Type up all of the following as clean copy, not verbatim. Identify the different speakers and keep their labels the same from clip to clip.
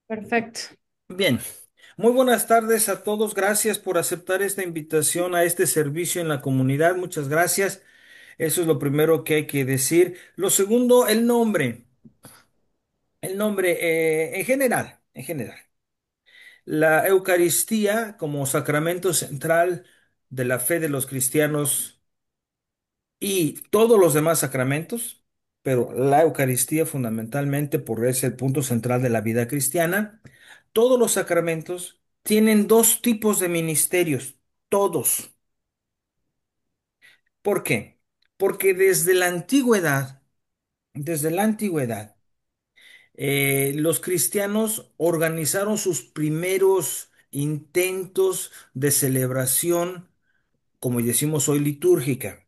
Speaker 1: Perfecto.
Speaker 2: Bien, muy buenas tardes a todos. Gracias por aceptar esta invitación a este servicio en la comunidad. Muchas gracias. Eso es lo primero que hay que decir. Lo segundo, el nombre. El nombre, en general. La Eucaristía como sacramento central de la fe de los cristianos y todos los demás sacramentos, pero la Eucaristía fundamentalmente porque es el punto central de la vida cristiana. Todos los sacramentos tienen dos tipos de ministerios, todos. ¿Por qué? Porque desde la antigüedad, los cristianos organizaron sus primeros intentos de celebración, como decimos hoy, litúrgica.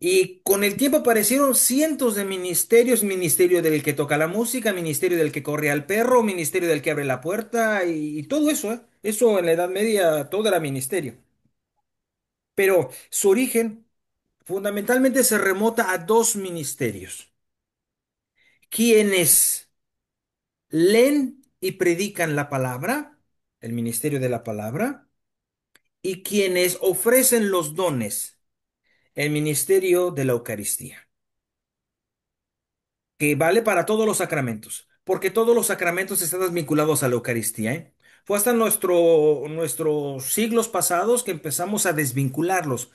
Speaker 2: Y con el tiempo aparecieron cientos de ministerios, ministerio del que toca la música, ministerio del que corre al perro, ministerio del que abre la puerta y todo eso, ¿eh? Eso en la Edad Media todo era ministerio. Pero su origen fundamentalmente se remota a dos ministerios, quienes leen y predican la palabra, el ministerio de la palabra, y quienes ofrecen los dones, el ministerio de la Eucaristía, que vale para todos los sacramentos, porque todos los sacramentos están vinculados a la Eucaristía, ¿eh? Fue hasta nuestros siglos pasados que empezamos a desvincularlos.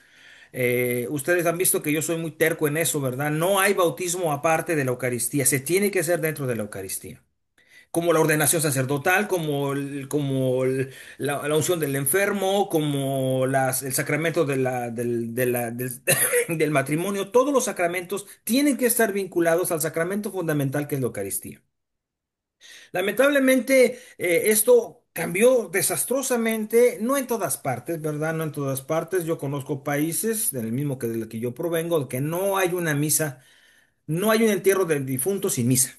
Speaker 2: Ustedes han visto que yo soy muy terco en eso, ¿verdad? No hay bautismo aparte de la Eucaristía, se tiene que hacer dentro de la Eucaristía. Como la ordenación sacerdotal, la unción del enfermo, como el sacramento del matrimonio, todos los sacramentos tienen que estar vinculados al sacramento fundamental que es la Eucaristía. Lamentablemente, esto cambió desastrosamente, no en todas partes, ¿verdad? No en todas partes. Yo conozco países, del mismo que del que yo provengo, que no hay una misa, no hay un entierro del difunto sin misa.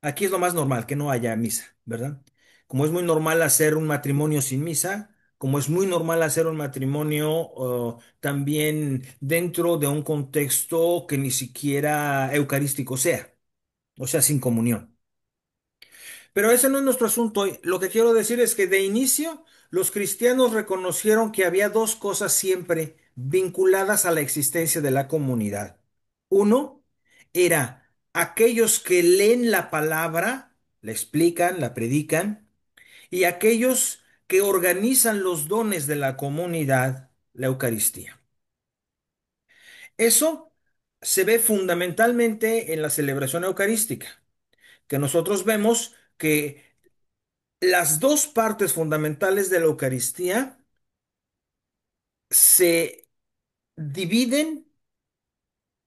Speaker 2: Aquí es lo más normal, que no haya misa, ¿verdad? Como es muy normal hacer un matrimonio sin misa, como es muy normal hacer un matrimonio también dentro de un contexto que ni siquiera eucarístico sea, o sea, sin comunión. Pero ese no es nuestro asunto hoy. Lo que quiero decir es que de inicio los cristianos reconocieron que había dos cosas siempre vinculadas a la existencia de la comunidad. Uno era aquellos que leen la palabra, la explican, la predican, y aquellos que organizan los dones de la comunidad, la Eucaristía. Eso se ve fundamentalmente en la celebración eucarística, que nosotros vemos que las dos partes fundamentales de la Eucaristía se dividen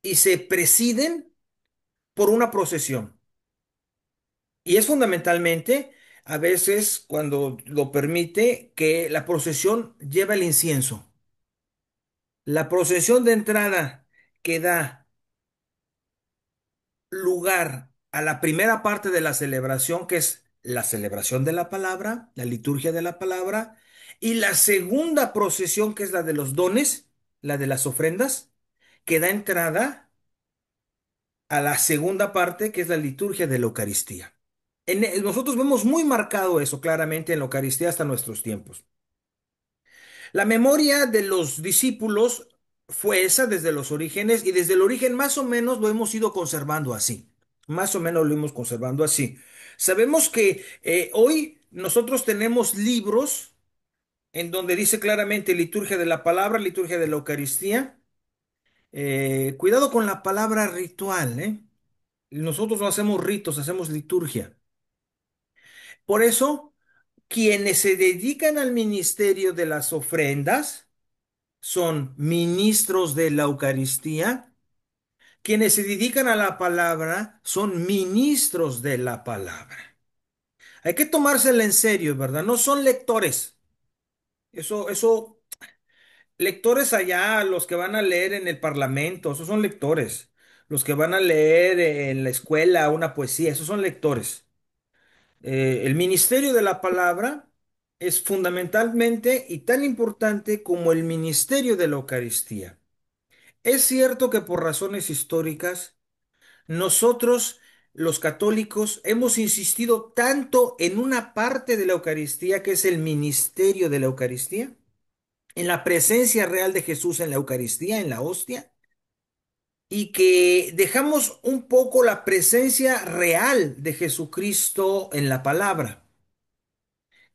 Speaker 2: y se presiden por una procesión. Y es fundamentalmente, a veces, cuando lo permite, que la procesión lleva el incienso. La procesión de entrada que da lugar a la primera parte de la celebración, que es la celebración de la palabra, la liturgia de la palabra, y la segunda procesión, que es la de los dones, la de las ofrendas, que da entrada a la segunda parte, que es la liturgia de la Eucaristía. Nosotros vemos muy marcado eso claramente en la Eucaristía hasta nuestros tiempos. La memoria de los discípulos fue esa desde los orígenes y desde el origen más o menos lo hemos ido conservando así. Más o menos lo hemos conservando así. Sabemos que hoy nosotros tenemos libros en donde dice claramente liturgia de la palabra, liturgia de la Eucaristía. Cuidado con la palabra ritual, ¿eh? Nosotros no hacemos ritos, hacemos liturgia. Por eso, quienes se dedican al ministerio de las ofrendas, son ministros de la Eucaristía. Quienes se dedican a la palabra son ministros de la palabra. Hay que tomársela en serio, ¿verdad? No son lectores. Lectores allá, los que van a leer en el parlamento, esos son lectores. Los que van a leer en la escuela una poesía, esos son lectores. El ministerio de la palabra es fundamentalmente y tan importante como el ministerio de la Eucaristía. Es cierto que por razones históricas nosotros los católicos hemos insistido tanto en una parte de la Eucaristía que es el ministerio de la Eucaristía, en la presencia real de Jesús en la Eucaristía, en la hostia, y que dejamos un poco la presencia real de Jesucristo en la palabra,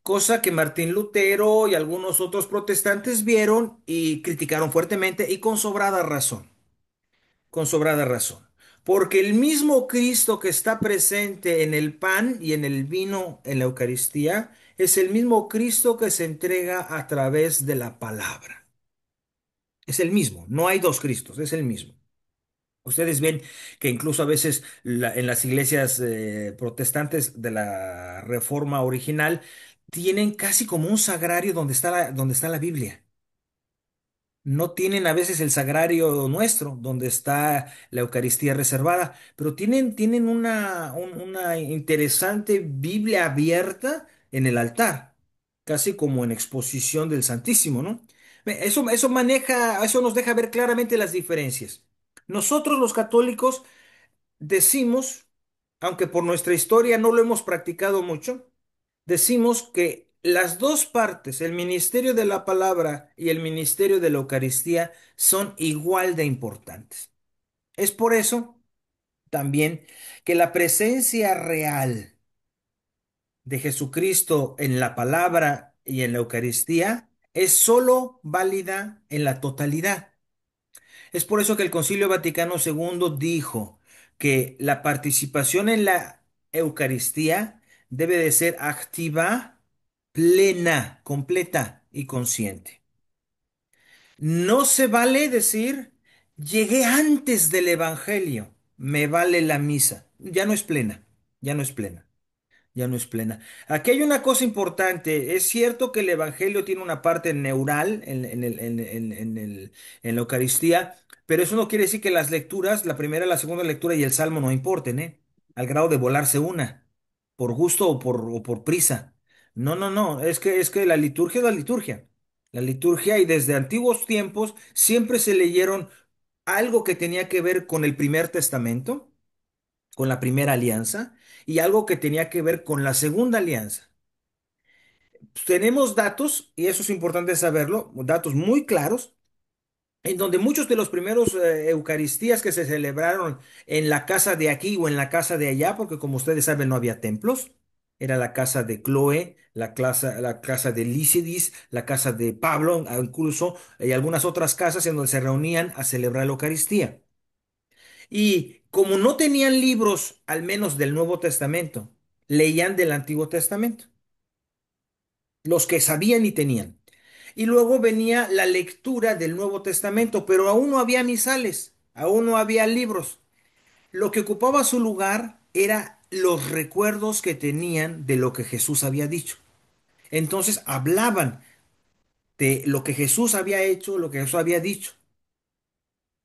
Speaker 2: cosa que Martín Lutero y algunos otros protestantes vieron y criticaron fuertemente y con sobrada razón, con sobrada razón. Porque el mismo Cristo que está presente en el pan y en el vino en la Eucaristía es el mismo Cristo que se entrega a través de la palabra. Es el mismo, no hay dos Cristos, es el mismo. Ustedes ven que incluso a veces en las iglesias protestantes de la Reforma original tienen casi como un sagrario donde está la Biblia. No tienen a veces el sagrario nuestro, donde está la Eucaristía reservada, pero tienen una interesante Biblia abierta en el altar, casi como en exposición del Santísimo, ¿no? Eso nos deja ver claramente las diferencias. Nosotros los católicos decimos, aunque por nuestra historia no lo hemos practicado mucho, decimos que las dos partes, el ministerio de la palabra y el ministerio de la Eucaristía, son igual de importantes. Es por eso también que la presencia real de Jesucristo en la palabra y en la Eucaristía es sólo válida en la totalidad. Es por eso que el Concilio Vaticano II dijo que la participación en la Eucaristía debe de ser activa, plena, completa y consciente. No se vale decir, llegué antes del Evangelio, me vale la misa. Ya no es plena, ya no es plena. Ya no es plena. Aquí hay una cosa importante. Es cierto que el Evangelio tiene una parte neural en la Eucaristía, pero eso no quiere decir que las lecturas, la primera, la segunda lectura y el Salmo no importen, ¿eh? Al grado de volarse una, por gusto o por prisa. No, no, no. Es que la liturgia es la liturgia. La liturgia y desde antiguos tiempos siempre se leyeron algo que tenía que ver con el primer testamento, con la primera alianza y algo que tenía que ver con la segunda alianza. Tenemos datos, y eso es importante saberlo, datos muy claros, en donde muchos de los primeros Eucaristías que se celebraron en la casa de aquí o en la casa de allá, porque como ustedes saben no había templos, era la casa de Chloe, la casa de Lícidis, la casa de Pablo, incluso, y algunas otras casas en donde se reunían a celebrar la Eucaristía. Y como no tenían libros, al menos del Nuevo Testamento, leían del Antiguo Testamento, los que sabían y tenían. Y luego venía la lectura del Nuevo Testamento, pero aún no había misales, aún no había libros. Lo que ocupaba su lugar era los recuerdos que tenían de lo que Jesús había dicho. Entonces hablaban de lo que Jesús había hecho, lo que Jesús había dicho.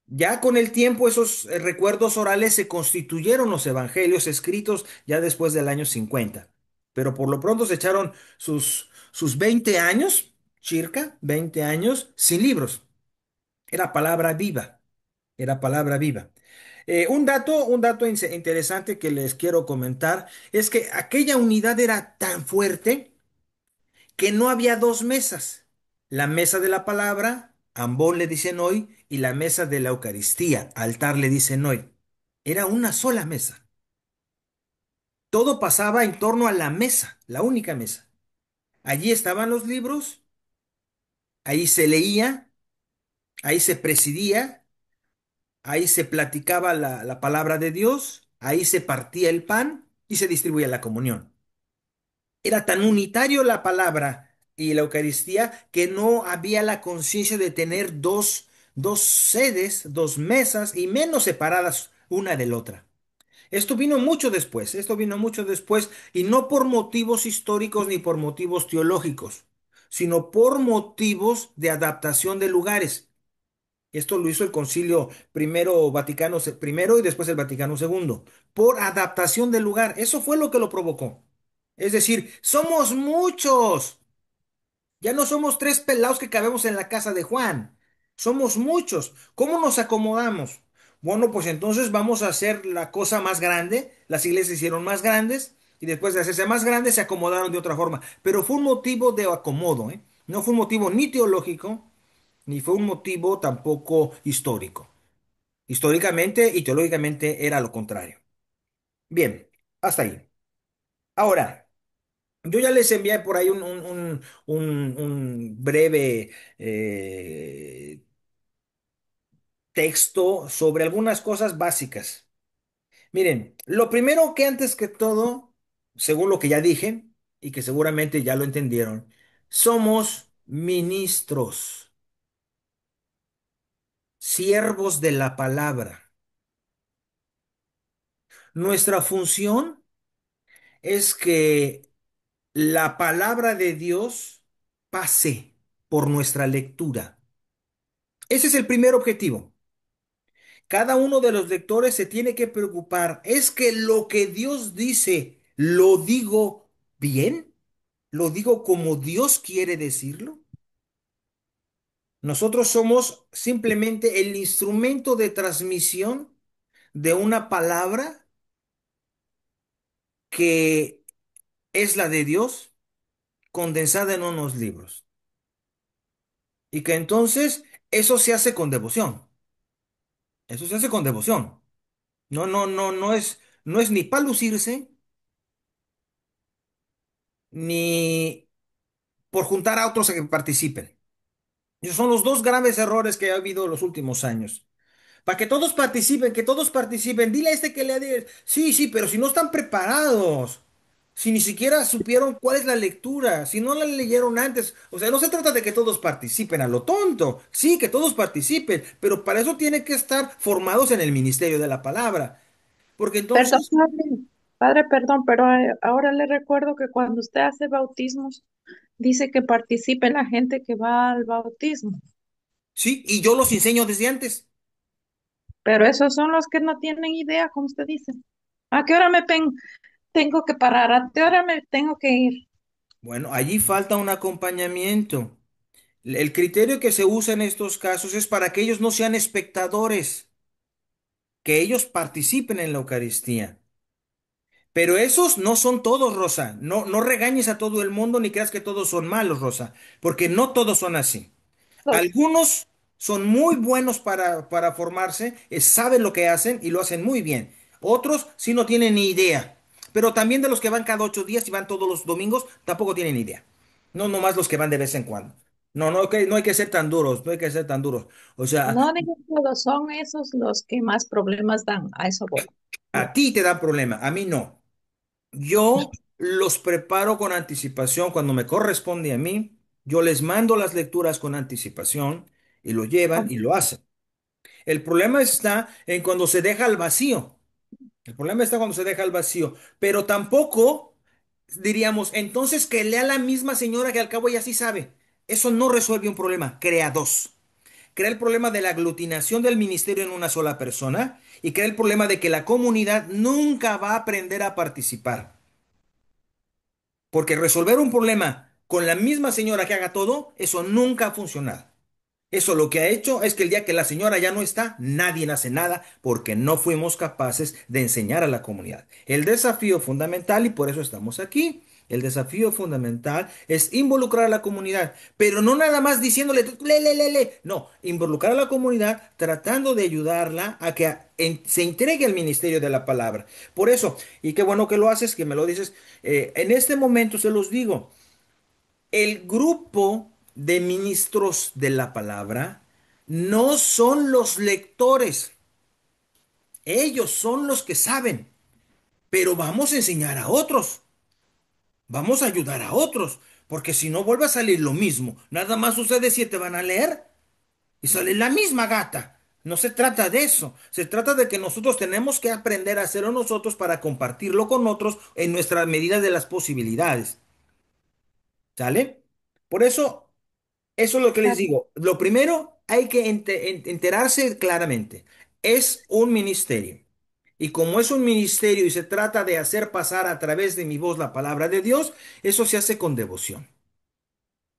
Speaker 2: Ya con el tiempo esos recuerdos orales se constituyeron los evangelios escritos ya después del año 50. Pero por lo pronto se echaron sus 20 años, circa 20 años, sin libros. Era palabra viva, era palabra viva. Un dato interesante que les quiero comentar es que aquella unidad era tan fuerte que no había dos mesas. La mesa de la palabra, ambón le dicen hoy, y la mesa de la Eucaristía, altar le dicen hoy. Era una sola mesa. Todo pasaba en torno a la mesa, la única mesa. Allí estaban los libros, ahí se leía, ahí se presidía, ahí se platicaba la palabra de Dios, ahí se partía el pan y se distribuía la comunión. Era tan unitario la palabra y la Eucaristía que no había la conciencia de tener dos sedes, dos mesas y menos separadas una de la otra. Esto vino mucho después y no por motivos históricos ni por motivos teológicos, sino por motivos de adaptación de lugares. Esto lo hizo el Concilio primero y después el Vaticano segundo, por adaptación del lugar. Eso fue lo que lo provocó. Es decir, somos muchos. Ya no somos tres pelados que cabemos en la casa de Juan. Somos muchos. ¿Cómo nos acomodamos? Bueno, pues entonces vamos a hacer la cosa más grande. Las iglesias se hicieron más grandes y después de hacerse más grandes se acomodaron de otra forma. Pero fue un motivo de acomodo, ¿eh? No fue un motivo ni teológico, ni fue un motivo tampoco histórico. Históricamente y teológicamente era lo contrario. Bien, hasta ahí. Ahora, yo ya les envié por ahí un breve texto sobre algunas cosas básicas. Miren, lo primero que antes que todo, según lo que ya dije, y que seguramente ya lo entendieron, somos ministros, siervos de la palabra. Nuestra función es que la palabra de Dios pase por nuestra lectura. Ese es el primer objetivo. Cada uno de los lectores se tiene que preocupar. ¿Es que lo que Dios dice lo digo bien? ¿Lo digo como Dios quiere decirlo? Nosotros somos simplemente el instrumento de transmisión de una palabra que es la de Dios condensada en unos libros. Y que entonces eso se hace con devoción. Eso se hace con devoción. No es ni para lucirse, ni por juntar a otros a que participen. Esos son los dos graves errores que ha habido en los últimos años. Para que todos participen. Dile a este que le diga. Sí, sí, pero si no están preparados, si ni siquiera supieron cuál es la lectura, si no la leyeron antes, o sea, no se trata de que todos participen a lo tonto. Sí, que todos participen, pero para eso tienen que estar formados en el ministerio de la palabra. Porque
Speaker 1: Perdón,
Speaker 2: entonces,
Speaker 1: padre, perdón, pero ahora le recuerdo que cuando usted hace bautismos, dice que participe la gente que va al bautismo,
Speaker 2: sí, y yo los enseño desde antes.
Speaker 1: pero esos son los que no tienen idea, como usted dice. ¿A qué hora tengo que parar? ¿A qué hora me tengo que ir?
Speaker 2: Bueno, allí falta un acompañamiento. El criterio que se usa en estos casos es para que ellos no sean espectadores, que ellos participen en la Eucaristía. Pero esos no son todos, Rosa. No regañes a todo el mundo ni creas que todos son malos, Rosa, porque no todos son así.
Speaker 1: Los-
Speaker 2: Algunos son muy buenos para formarse, saben lo que hacen y lo hacen muy bien. Otros sí no tienen ni idea. Pero también de los que van cada 8 días y van todos los domingos, tampoco tienen idea. No nomás los que van de vez en cuando. No hay que ser tan duros, no hay que ser tan duros. O sea,
Speaker 1: no digo todos, son esos los que más problemas dan, a eso voy.
Speaker 2: a ti te da problema, a mí no. Yo los preparo con anticipación cuando me corresponde a mí. Yo les mando las lecturas con anticipación y lo llevan y lo hacen. El problema está en cuando se deja al vacío. El problema está cuando se deja al vacío. Pero tampoco diríamos, entonces que lea la misma señora que al cabo ya sí sabe. Eso no resuelve un problema, crea dos. Crea el problema de la aglutinación del ministerio en una sola persona y crea el problema de que la comunidad nunca va a aprender a participar. Porque resolver un problema con la misma señora que haga todo, eso nunca ha funcionado. Eso lo que ha hecho es que el día que la señora ya no está, nadie hace nada porque no fuimos capaces de enseñar a la comunidad. El desafío fundamental, y por eso estamos aquí, el desafío fundamental es involucrar a la comunidad, pero no nada más diciéndole, le. No, involucrar a la comunidad tratando de ayudarla a que se entregue al ministerio de la palabra. Por eso, y qué bueno que lo haces, que me lo dices, en este momento se los digo. El grupo de ministros de la palabra no son los lectores, ellos son los que saben, pero vamos a enseñar a otros, vamos a ayudar a otros, porque si no vuelve a salir lo mismo, nada más ustedes siete van a leer y sale la misma gata. No se trata de eso, se trata de que nosotros tenemos que aprender a hacerlo nosotros para compartirlo con otros en nuestra medida de las posibilidades. ¿Sale? Por eso eso es lo que les digo. Lo primero, hay que enterarse claramente. Es un ministerio. Y como es un ministerio y se trata de hacer pasar a través de mi voz la palabra de Dios, eso se hace con devoción.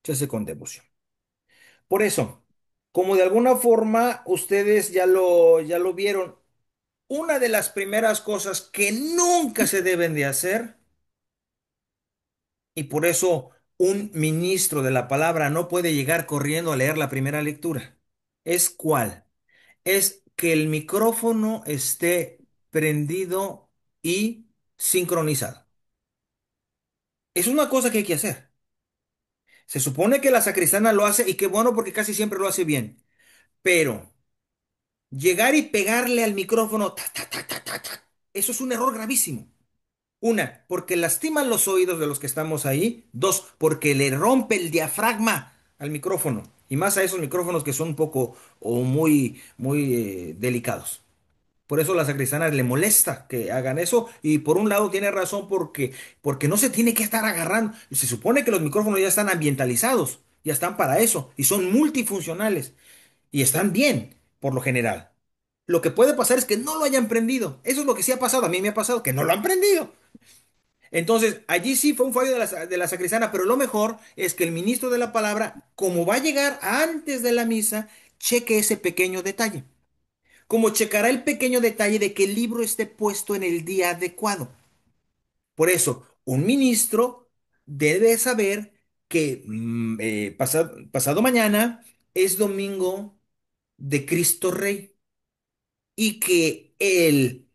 Speaker 2: Se hace con devoción. Por eso, como de alguna forma ustedes ya lo vieron, una de las primeras cosas que nunca se deben de hacer, y por eso un ministro de la palabra no puede llegar corriendo a leer la primera lectura, ¿es cuál? Es que el micrófono esté prendido y sincronizado. Es una cosa que hay que hacer. Se supone que la sacristana lo hace y qué bueno porque casi siempre lo hace bien. Pero llegar y pegarle al micrófono, ta, ta, ta, ta, ta, ta, eso es un error gravísimo. Una, porque lastiman los oídos de los que estamos ahí. Dos, porque le rompe el diafragma al micrófono. Y más a esos micrófonos que son un poco o muy delicados. Por eso a la sacristana le molesta que hagan eso y por un lado tiene razón porque no se tiene que estar agarrando. Se supone que los micrófonos ya están ambientalizados, ya están para eso y son multifuncionales y están bien por lo general. Lo que puede pasar es que no lo hayan prendido. Eso es lo que sí ha pasado. A mí me ha pasado que no lo han prendido. Entonces, allí sí fue un fallo de la sacristana, pero lo mejor es que el ministro de la palabra, como va a llegar antes de la misa, cheque ese pequeño detalle, como checará el pequeño detalle de que el libro esté puesto en el día adecuado. Por eso, un ministro debe saber que pasado mañana es domingo de Cristo Rey y que el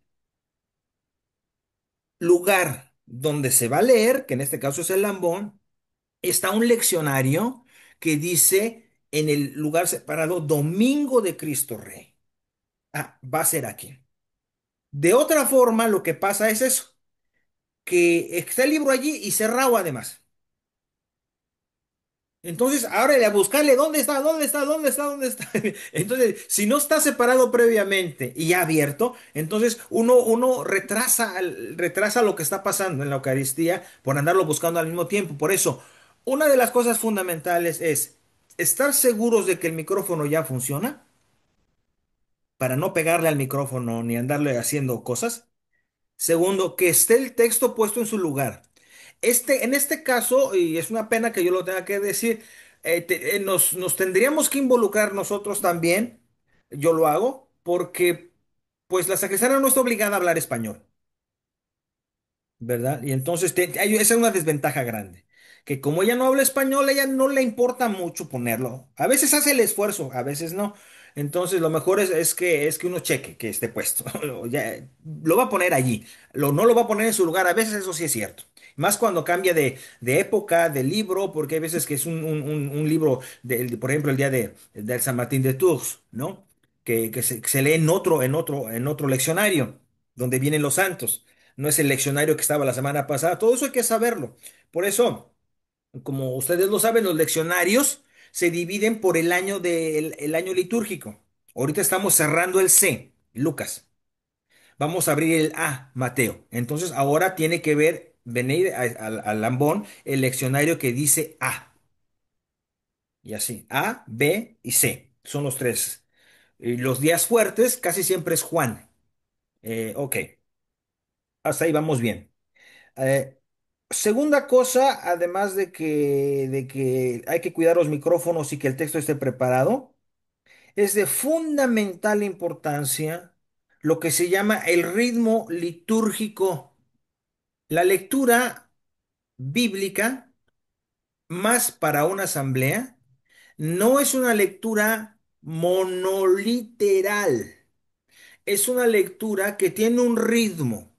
Speaker 2: lugar donde se va a leer, que en este caso es el Lambón, está un leccionario que dice en el lugar separado Domingo de Cristo Rey. Ah, va a ser aquí. De otra forma, lo que pasa es eso, que está el libro allí y cerrado además. Entonces, ahora a buscarle dónde está, dónde está, dónde está, dónde está. Entonces, si no está separado previamente y ya abierto, entonces uno retrasa lo que está pasando en la Eucaristía por andarlo buscando al mismo tiempo. Por eso, una de las cosas fundamentales es estar seguros de que el micrófono ya funciona, para no pegarle al micrófono ni andarle haciendo cosas. Segundo, que esté el texto puesto en su lugar. En este caso, y es una pena que yo lo tenga que decir, nos tendríamos que involucrar nosotros también, yo lo hago, porque pues la sacristana no está obligada a hablar español. ¿Verdad? Y entonces esa es una desventaja grande, que como ella no habla español, a ella no le importa mucho ponerlo. A veces hace el esfuerzo, a veces no. Entonces lo mejor es que uno cheque que esté puesto. Lo va a poner allí, no lo va a poner en su lugar. A veces eso sí es cierto. Más cuando cambia de época, de libro, porque hay veces que es un libro, por ejemplo, el día del San Martín de Tours, ¿no? Que se lee en otro leccionario, donde vienen los santos. No es el leccionario que estaba la semana pasada. Todo eso hay que saberlo. Por eso, como ustedes lo saben, los leccionarios se dividen por el año litúrgico. Ahorita estamos cerrando el C, Lucas. Vamos a abrir el A, Mateo. Entonces ahora tiene que ver, venir al Lambón, el leccionario que dice A. Y así, A, B y C. Son los tres. Y los días fuertes casi siempre es Juan. Ok, hasta ahí vamos bien. Eh, Segunda cosa, además de que hay que cuidar los micrófonos y que el texto esté preparado, es de fundamental importancia lo que se llama el ritmo litúrgico. La lectura bíblica, más para una asamblea, no es una lectura monoliteral, es una lectura que tiene un ritmo.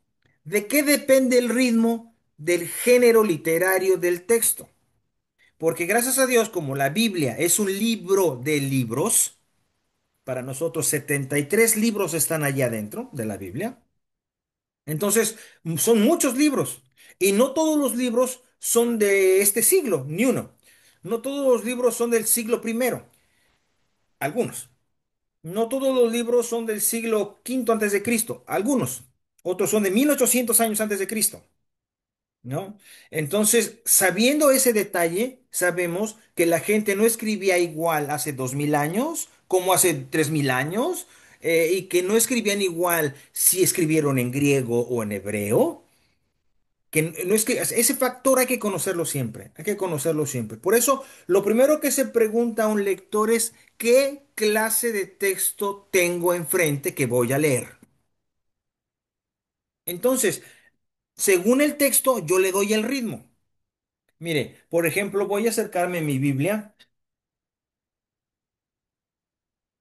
Speaker 2: ¿De qué depende el ritmo? Del género literario del texto. Porque gracias a Dios, como la Biblia es un libro de libros, para nosotros 73 libros están allá adentro de la Biblia. Entonces, son muchos libros. Y no todos los libros son de este siglo, ni uno. No todos los libros son del siglo primero, algunos. No todos los libros son del siglo quinto antes de Cristo, algunos. Otros son de 1800 años antes de Cristo. ¿No? Entonces, sabiendo ese detalle, sabemos que la gente no escribía igual hace 2000 años como hace 3000 años, y que no escribían igual si escribieron en griego o en hebreo, Que no es que ese factor hay que conocerlo siempre, hay que conocerlo siempre. Por eso, lo primero que se pregunta a un lector es ¿qué clase de texto tengo enfrente que voy a leer? Entonces, según el texto, yo le doy el ritmo. Mire, por ejemplo, voy a acercarme a mi Biblia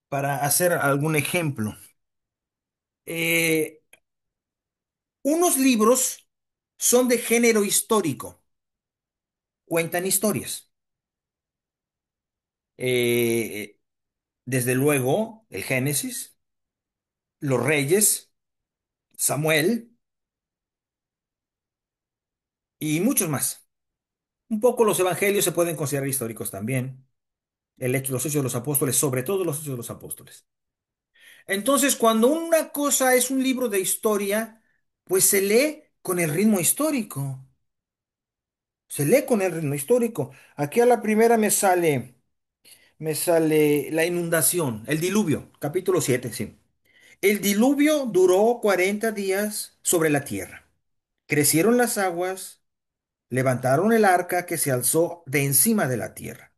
Speaker 2: para hacer algún ejemplo. Eh, unos libros son de género histórico, cuentan historias. Eh, desde luego, el Génesis, los Reyes, Samuel y muchos más. Un poco los evangelios se pueden considerar históricos también. Los hechos de los apóstoles, sobre todo los hechos de los apóstoles. Entonces, cuando una cosa es un libro de historia, pues se lee con el ritmo histórico. Se lee con el ritmo histórico. Aquí a la primera me sale la inundación, el diluvio, capítulo 7, sí. El diluvio duró 40 días sobre la tierra. Crecieron las aguas, levantaron el arca que se alzó de encima de la tierra.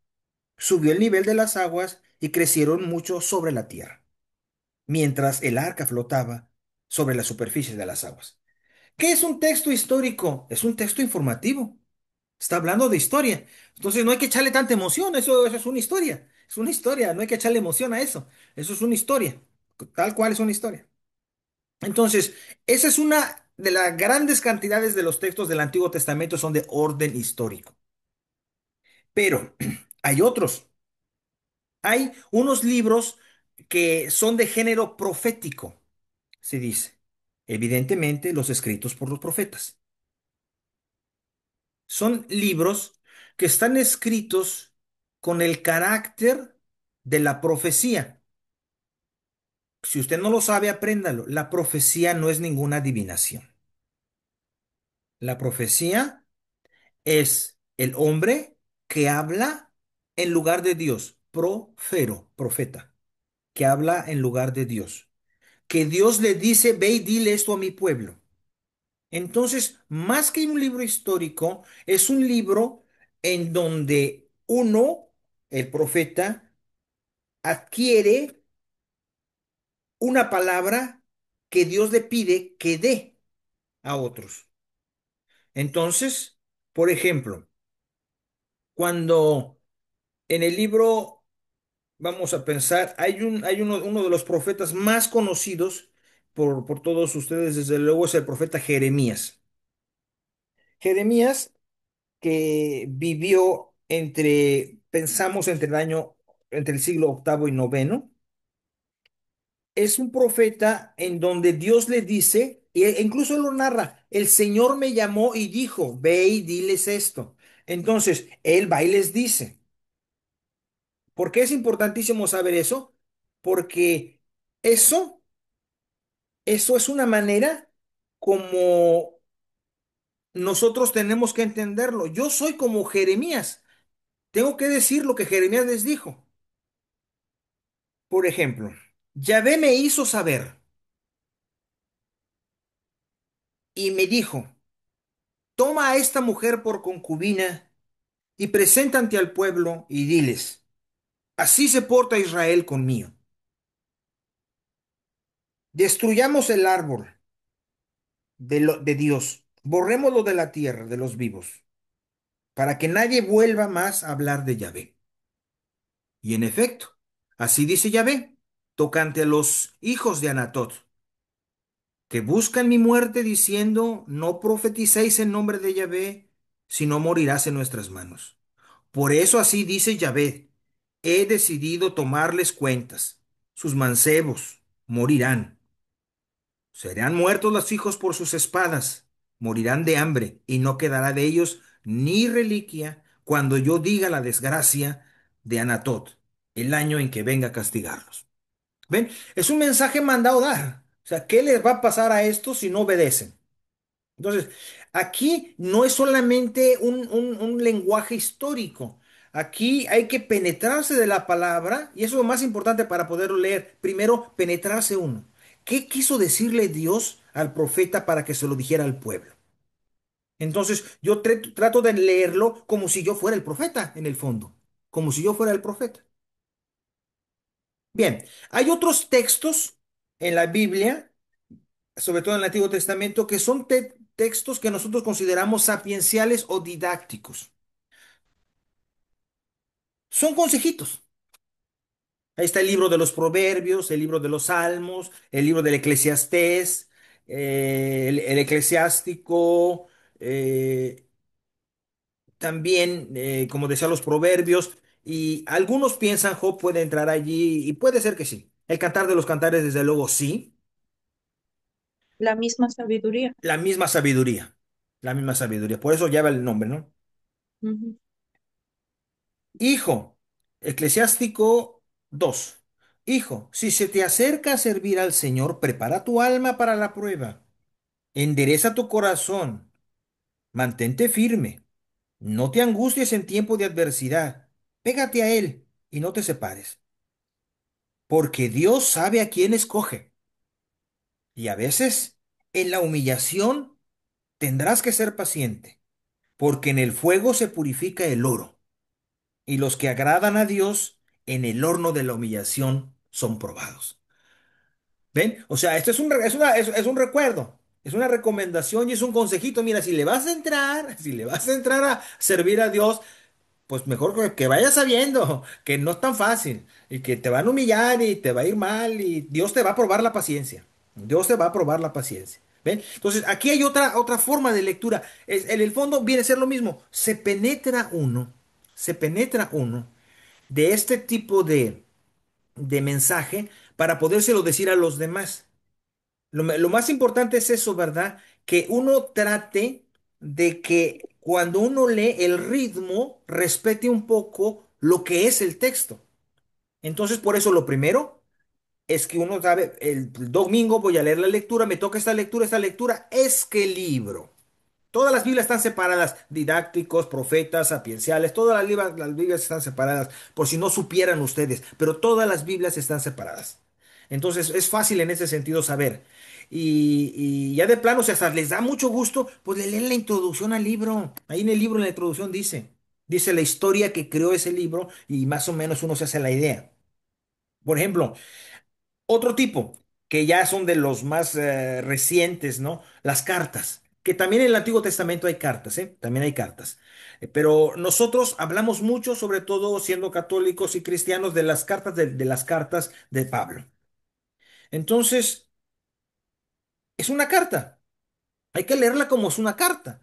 Speaker 2: Subió el nivel de las aguas y crecieron mucho sobre la tierra, mientras el arca flotaba sobre la superficie de las aguas. ¿Qué es un texto histórico? Es un texto informativo. Está hablando de historia. Entonces no hay que echarle tanta emoción. Eso es una historia. Es una historia. No hay que echarle emoción a eso. Eso es una historia. Tal cual es una historia. Entonces, esa es una de las grandes cantidades de los textos del Antiguo Testamento son de orden histórico. Pero hay otros. Hay unos libros que son de género profético, se dice. Evidentemente, los escritos por los profetas. Son libros que están escritos con el carácter de la profecía. Si usted no lo sabe, apréndalo. La profecía no es ninguna adivinación. La profecía es el hombre que habla en lugar de Dios. Profero, profeta, que habla en lugar de Dios. Que Dios le dice, ve y dile esto a mi pueblo. Entonces, más que un libro histórico, es un libro en donde uno, el profeta, adquiere una palabra que Dios le pide que dé a otros. Entonces, por ejemplo, cuando en el libro, vamos a pensar, uno de los profetas más conocidos por todos ustedes, desde luego, es el profeta Jeremías. Jeremías que vivió pensamos entre el siglo octavo y noveno, es un profeta en donde Dios le dice, e incluso él lo narra, el Señor me llamó y dijo, ve y diles esto. Entonces, él va y les dice. ¿Por qué es importantísimo saber eso? Porque eso, eso es una manera como nosotros tenemos que entenderlo. Yo soy como Jeremías. Tengo que decir lo que Jeremías les dijo. Por ejemplo, Yahvé me hizo saber y me dijo, toma a esta mujer por concubina y preséntate al pueblo y diles, así se porta Israel conmigo. Destruyamos el árbol de Dios, borrémoslo de la tierra de los vivos, para que nadie vuelva más a hablar de Yahvé. Y en efecto, así dice Yahvé, tocante a los hijos de Anatot, que buscan mi muerte diciendo, no profeticéis en nombre de Yahvé, sino morirás en nuestras manos. Por eso así dice Yahvé, he decidido tomarles cuentas, sus mancebos morirán. Serán muertos los hijos por sus espadas, morirán de hambre, y no quedará de ellos ni reliquia cuando yo diga la desgracia de Anatot, el año en que venga a castigarlos. ¿Ven? Es un mensaje mandado dar. O sea, ¿qué les va a pasar a estos si no obedecen? Entonces, aquí no es solamente un lenguaje histórico. Aquí hay que penetrarse de la palabra, y eso es lo más importante para poderlo leer. Primero, penetrarse uno. ¿Qué quiso decirle Dios al profeta para que se lo dijera al pueblo? Entonces, yo trato de leerlo como si yo fuera el profeta, en el fondo, como si yo fuera el profeta. Bien, hay otros textos en la Biblia, sobre todo en el Antiguo Testamento, que son textos que nosotros consideramos sapienciales o didácticos. Son consejitos. Ahí está el libro de los Proverbios, el libro de los Salmos, el libro del Eclesiastés, el Eclesiástico, eh, también, como decía, los Proverbios. Y algunos piensan Job puede entrar allí, y puede ser que sí. El Cantar de los Cantares, desde luego, sí.
Speaker 1: La misma sabiduría.
Speaker 2: La misma sabiduría, la misma sabiduría. Por eso lleva el nombre, ¿no?
Speaker 1: Ujú.
Speaker 2: Hijo, Eclesiástico 2. Hijo, si se te acerca a servir al Señor, prepara tu alma para la prueba. Endereza tu corazón, mantente firme. No te angusties en tiempo de adversidad. Pégate a Él y no te separes, porque Dios sabe a quién escoge. Y a veces, en la humillación, tendrás que ser paciente, porque en el fuego se purifica el oro, y los que agradan a Dios en el horno de la humillación son probados. ¿Ven? O sea, esto es es un recuerdo, es una recomendación y es un consejito. Mira, si le vas a entrar, si le vas a entrar a servir a Dios, pues mejor que vayas sabiendo que no es tan fácil y que te van a humillar y te va a ir mal y Dios te va a probar la paciencia. Dios te va a probar la paciencia. ¿Ven? Entonces, aquí hay otra forma de lectura. En el fondo viene a ser lo mismo. Se penetra uno de este tipo de mensaje para podérselo decir a los demás. Lo más importante es eso, ¿verdad? Que uno trate de que cuando uno lee el ritmo respete un poco lo que es el texto. Entonces, por eso lo primero es que uno sabe, el domingo voy a leer la lectura, me toca esta lectura, es que libro. Todas las Biblias están separadas, didácticos, profetas, sapienciales, todas las Biblias están separadas, por si no supieran ustedes, pero todas las Biblias están separadas. Entonces es fácil en ese sentido saber. Y ya de plano, si hasta les da mucho gusto, pues le leen la introducción al libro. Ahí en el libro, en la introducción dice la historia que creó ese libro y más o menos uno se hace la idea. Por ejemplo, otro tipo, que ya son de los más recientes, ¿no? Las cartas, que también en el Antiguo Testamento hay cartas, ¿eh? También hay cartas. Pero nosotros hablamos mucho, sobre todo siendo católicos y cristianos, de las cartas de las cartas de Pablo. Entonces, es una carta. Hay que leerla como es una carta,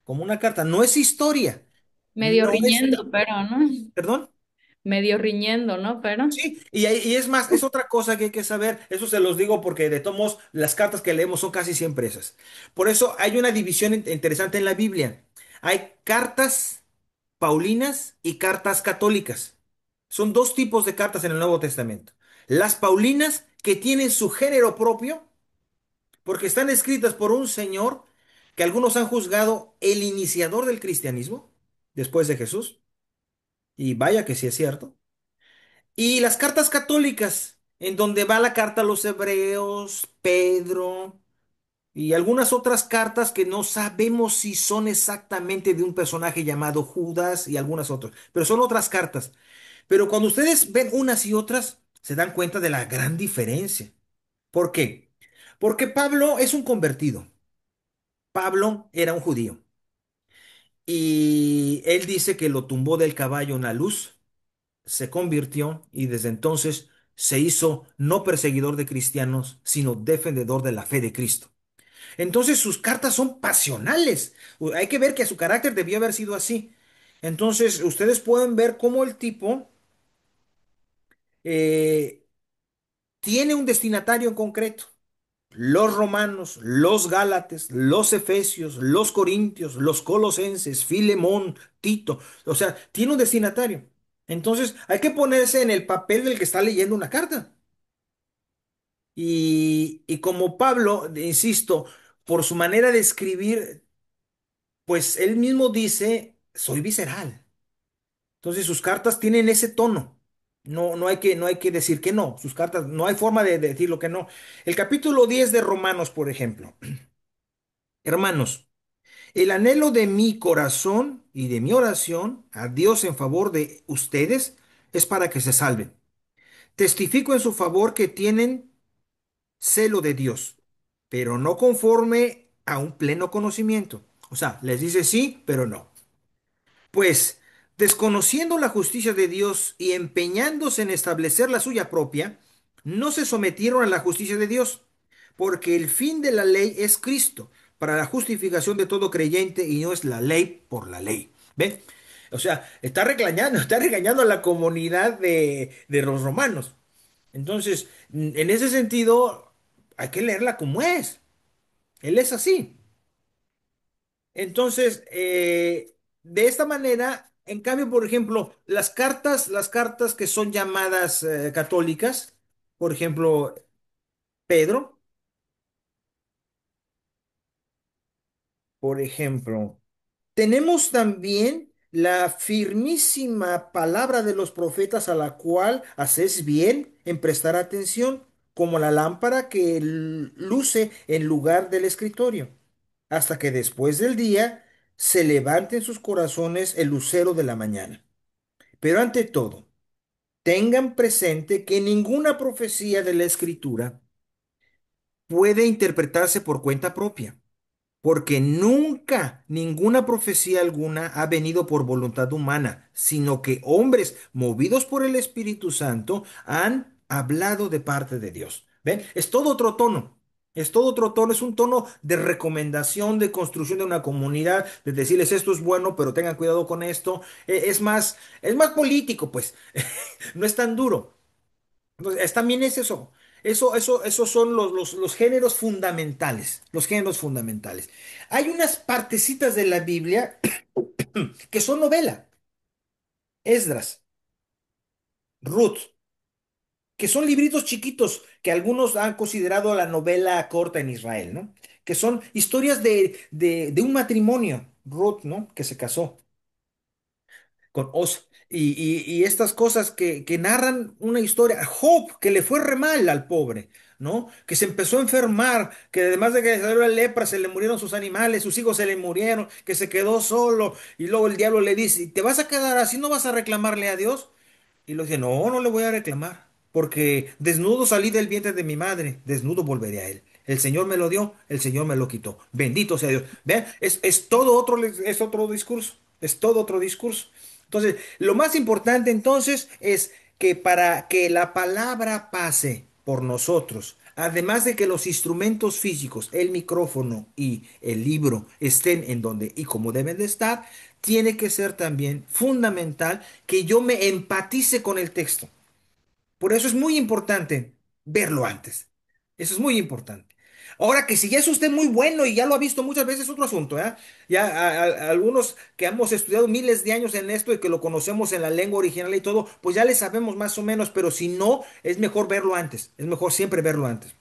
Speaker 2: como una carta. No es historia.
Speaker 1: Medio
Speaker 2: No es,
Speaker 1: riñendo, pero, ¿no?
Speaker 2: perdón.
Speaker 1: Medio riñendo, ¿no? Pero
Speaker 2: Sí, y es más, es otra cosa que hay que saber, eso se los digo porque de todos modos las cartas que leemos son casi siempre esas. Por eso hay una división interesante en la Biblia. Hay cartas paulinas y cartas católicas. Son dos tipos de cartas en el Nuevo Testamento. Las paulinas, que tienen su género propio, porque están escritas por un señor que algunos han juzgado el iniciador del cristianismo, después de Jesús, y vaya que sí es cierto. Y las cartas católicas, en donde va la carta a los hebreos, Pedro y algunas otras cartas que no sabemos si son exactamente de un personaje llamado Judas y algunas otras, pero son otras cartas. Pero cuando ustedes ven unas y otras, se dan cuenta de la gran diferencia. ¿Por qué? Porque Pablo es un convertido. Pablo era un judío y él dice que lo tumbó del caballo una luz, se convirtió y desde entonces se hizo no perseguidor de cristianos, sino defendedor de la fe de Cristo. Entonces sus cartas son pasionales. Hay que ver que su carácter debió haber sido así. Entonces ustedes pueden ver cómo el tipo eh, tiene un destinatario en concreto. Los romanos, los gálatas, los efesios, los corintios, los colosenses, Filemón, Tito. O sea, tiene un destinatario. Entonces, hay que ponerse en el papel del que está leyendo una carta. Y como Pablo, insisto, por su manera de escribir, pues él mismo dice, soy visceral. Entonces, sus cartas tienen ese tono. No hay que decir que no. Sus cartas, no hay forma de decir lo que no. El capítulo 10 de Romanos, por ejemplo. Hermanos. El anhelo de mi corazón y de mi oración a Dios en favor de ustedes es para que se salven. Testifico en su favor que tienen celo de Dios, pero no conforme a un pleno conocimiento. O sea, les dice sí, pero no. Pues, desconociendo la justicia de Dios y empeñándose en establecer la suya propia, no se sometieron a la justicia de Dios, porque el fin de la ley es Cristo, para la justificación de todo creyente y no es la ley por la ley. ¿Ven? O sea, está regañando a la comunidad de los romanos. Entonces, en ese sentido, hay que leerla como es. Él es así. Entonces, de esta manera, en cambio, por ejemplo, las cartas que son llamadas católicas, por ejemplo, Pedro, por ejemplo, tenemos también la firmísima palabra de los profetas a la cual haces bien en prestar atención, como la lámpara que luce en lugar del escritorio, hasta que después del día se levante en sus corazones el lucero de la mañana. Pero ante todo, tengan presente que ninguna profecía de la Escritura puede interpretarse por cuenta propia, porque nunca ninguna profecía alguna ha venido por voluntad humana, sino que hombres movidos por el Espíritu Santo han hablado de parte de Dios. ¿Ven? Es todo otro tono. Es todo otro tono, es un tono de recomendación, de construcción de una comunidad, de decirles esto es bueno, pero tengan cuidado con esto. Es más político, pues. No es tan duro. Entonces, también es eso. Esos son los géneros fundamentales. Los géneros fundamentales. Hay unas partecitas de la Biblia que son novela. Esdras, Ruth, que son libritos chiquitos que algunos han considerado la novela corta en Israel, ¿no? Que son historias de un matrimonio. Ruth, ¿no? Que se casó con Oz. Y estas cosas que narran una historia. Job, que le fue re mal al pobre, ¿no? Que se empezó a enfermar, que además de que le salió la lepra, se le murieron sus animales, sus hijos se le murieron, que se quedó solo. Y luego el diablo le dice, ¿te vas a quedar así? ¿No vas a reclamarle a Dios? Y lo dice, no, no le voy a reclamar, porque desnudo salí del vientre de mi madre, desnudo volveré a él. El Señor me lo dio, el Señor me lo quitó. Bendito sea Dios. Vean, es todo otro, es otro discurso, es todo otro discurso. Entonces, lo más importante entonces es que para que la palabra pase por nosotros, además de que los instrumentos físicos, el micrófono y el libro estén en donde y como deben de estar, tiene que ser también fundamental que yo me empatice con el texto. Por eso es muy importante verlo antes. Eso es muy importante. Ahora que si ya es usted muy bueno y ya lo ha visto muchas veces, es otro asunto, ¿eh? Ya algunos que hemos estudiado miles de años en esto y que lo conocemos en la lengua original y todo, pues ya le sabemos más o menos, pero si no, es mejor verlo antes. Es mejor siempre verlo antes.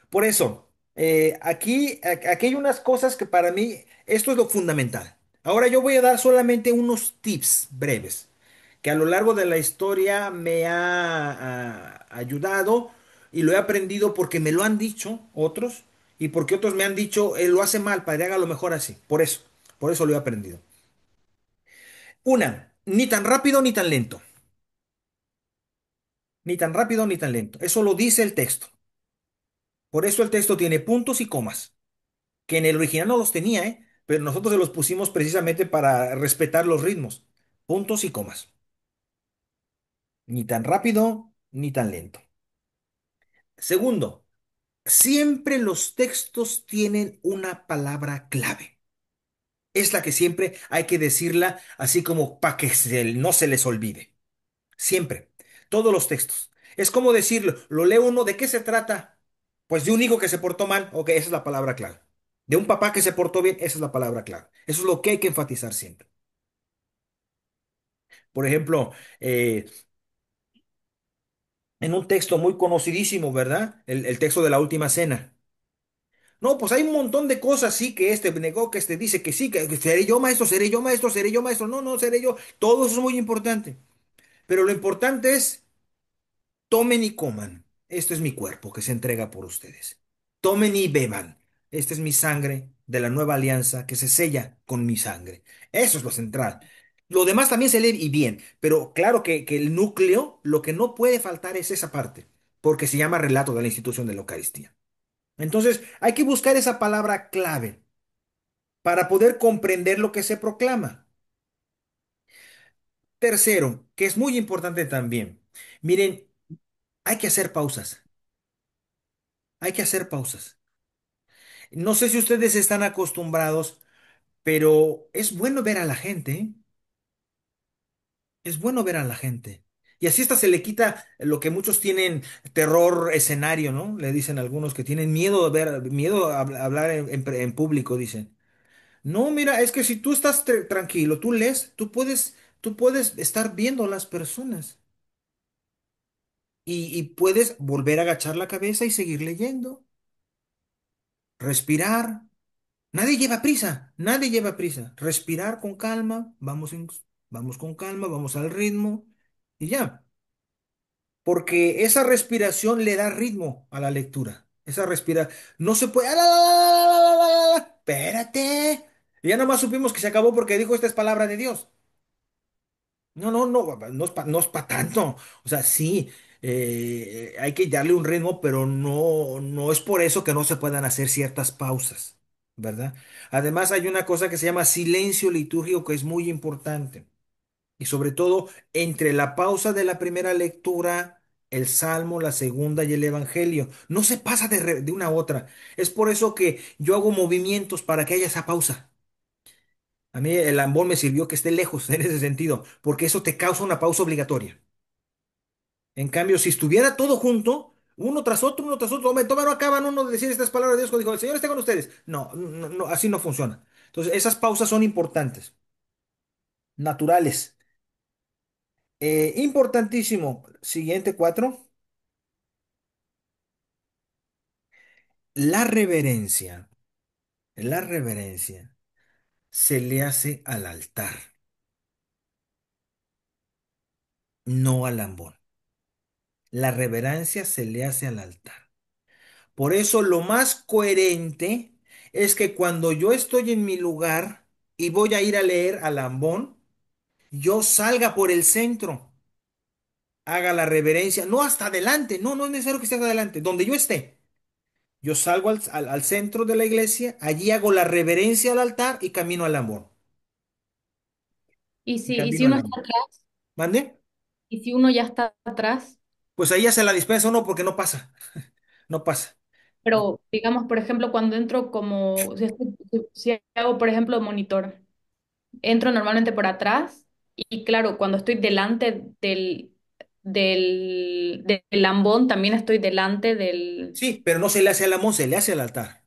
Speaker 2: Por eso, aquí hay unas cosas que para mí, esto es lo fundamental. Ahora yo voy a dar solamente unos tips breves que a lo largo de la historia me ha ayudado y lo he aprendido porque me lo han dicho otros y porque otros me han dicho, lo hace mal, padre, hágalo mejor así. Por eso lo he aprendido. Una, ni tan rápido ni tan lento. Ni tan rápido ni tan lento. Eso lo dice el texto. Por eso el texto tiene puntos y comas, que en el original no los tenía, ¿eh? Pero nosotros se los pusimos precisamente para respetar los ritmos. Puntos y comas. Ni tan rápido ni tan lento. Segundo, siempre los textos tienen una palabra clave. Es la que siempre hay que decirla así como para que no se les olvide. Siempre. Todos los textos. Es como decirlo, lo lee uno, ¿de qué se trata? Pues de un hijo que se portó mal, ok, esa es la palabra clave. De un papá que se portó bien, esa es la palabra clave. Eso es lo que hay que enfatizar siempre. Por ejemplo, en un texto muy conocidísimo, ¿verdad? El texto de la última cena. No, pues hay un montón de cosas, sí, que este negó, que este dice que sí, que seré yo maestro, seré yo maestro, seré yo maestro. No, no, seré yo. Todo eso es muy importante. Pero lo importante es, tomen y coman. Esto es mi cuerpo que se entrega por ustedes. Tomen y beban. esta es mi sangre de la nueva alianza que se sella con mi sangre. Eso es lo central. Lo demás también se lee y bien, pero claro que el núcleo, lo que no puede faltar es esa parte, porque se llama relato de la institución de la Eucaristía. Entonces, hay que buscar esa palabra clave para poder comprender lo que se proclama. Tercero, que es muy importante también. Miren, hay que hacer pausas. Hay que hacer pausas. No sé si ustedes están acostumbrados, pero es bueno ver a la gente, ¿eh? Es bueno ver a la gente. Y así hasta se le quita lo que muchos tienen terror escenario, ¿no? Le dicen algunos que tienen miedo de ver, miedo a hablar en público, dicen. No, mira, es que si tú estás tranquilo, tú lees, tú puedes estar viendo a las personas y puedes volver a agachar la cabeza y seguir leyendo, respirar. Nadie lleva prisa, nadie lleva prisa. Respirar con calma, vamos con calma, vamos al ritmo y ya. Porque esa respiración le da ritmo a la lectura. Esa respira, no se puede. ¡Ah, la, la, la! Espérate. Y ya nomás supimos que se acabó porque dijo esta es palabra de Dios. No, no, no, no es pa tanto. O sea, sí, hay que darle un ritmo, pero no es por eso que no se puedan hacer ciertas pausas, ¿verdad? Además, hay una cosa que se llama silencio litúrgico que es muy importante. Y sobre todo, entre la pausa de la primera lectura, el salmo, la segunda y el evangelio. No se pasa de una a otra. Es por eso que yo hago movimientos para que haya esa pausa. A mí el ambón me sirvió que esté lejos en ese sentido, porque eso te causa una pausa obligatoria. En cambio, si estuviera todo junto, uno tras otro, hombre, todavía no acaban uno de decir estas palabras de Dios cuando dijo, el Señor está con ustedes. No, no, no, así no funciona. Entonces, esas pausas son importantes, naturales. Importantísimo. Siguiente cuatro. La reverencia. La reverencia se le hace al altar, no al ambón. La reverencia se le hace al altar. Por eso lo más coherente es que cuando yo estoy en mi lugar y voy a ir a leer al ambón, yo salga por el centro, haga la reverencia, no hasta adelante, no es necesario que esté hasta adelante, donde yo esté. Yo salgo al centro de la iglesia, allí hago la reverencia al altar y camino al ambón. Y
Speaker 3: Y
Speaker 2: camino
Speaker 3: si
Speaker 2: al
Speaker 3: uno está
Speaker 2: ambón.
Speaker 3: atrás,
Speaker 2: ¿Mande?
Speaker 3: y si uno ya está atrás,
Speaker 2: Pues ahí ya se la dispensa uno porque no pasa, no pasa.
Speaker 3: pero digamos, por ejemplo, cuando entro como, si hago, por ejemplo, monitor, entro normalmente por atrás y claro, cuando estoy delante del lambón, también estoy delante del,
Speaker 2: Sí, pero no se le hace al amón, se le hace al altar.